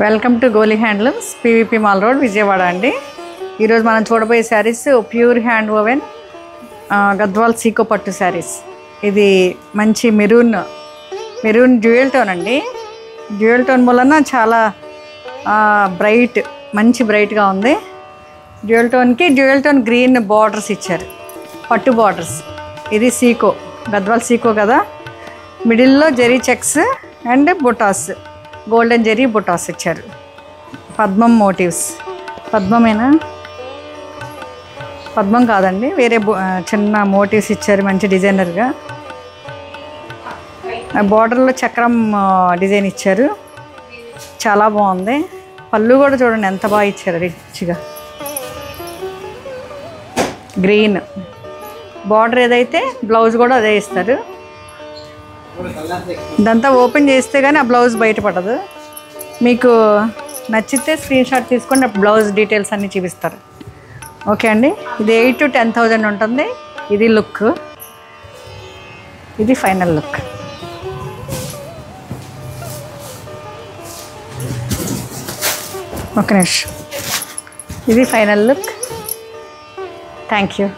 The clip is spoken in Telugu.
Welcome to Goli handlooms PVP mall road Vijayawada అండి. ఈరోజు మనం చూడబోయే saris pure hand woven Gadwal sico పట్టు శారీస్. ఇది మంచి మెరూన్ డ్యూయల్ టోన్ అండి. డ్యూయల్ టోన్ వలన చాలా మంచి బ్రైట్గా ఉంది. డ్యూయల్ టోన్ గ్రీన్ బార్డర్స్ ఇచ్చారు, పట్టు బార్డర్స్. ఇది సీకో, గద్వాల్ సీకో కదా. మిడిల్లో zari checks and butas, golden zari butas ఇచ్చారు. పద్మం మోటివ్స్, పద్మమేనా? పద్మం కాదండి, వేరే చిన్న మోటివ్స్ ఇచ్చారు మంచి డిజైనర్గా. బార్డర్లో చక్రం డిజైన్ ఇచ్చారు, చాలా బాగుంది. పళ్ళు కూడా చూడండి ఎంత బాగా ఇచ్చారు, రిచ్గా. గ్రీన్ బార్డర్ ఏదైతే బ్లౌజ్ కూడా అదే ఇస్తారు. ఇదంతా ఓపెన్ చేస్తే కానీ ఆ బ్లౌజ్ బయటపడదు. మీకు నచ్చితే స్క్రీన్ షాట్ తీసుకొని బ్లౌజ్ డీటెయిల్స్ అన్నీ చూపిస్తారు. ఓకే అండి. ఇది 8,000 to 10,000 ఉంటుంది. ఇది లుక్, ఇది ఫైనల్ లుక్. ఓకే, ఇది ఫైనల్ లుక్. Thank you.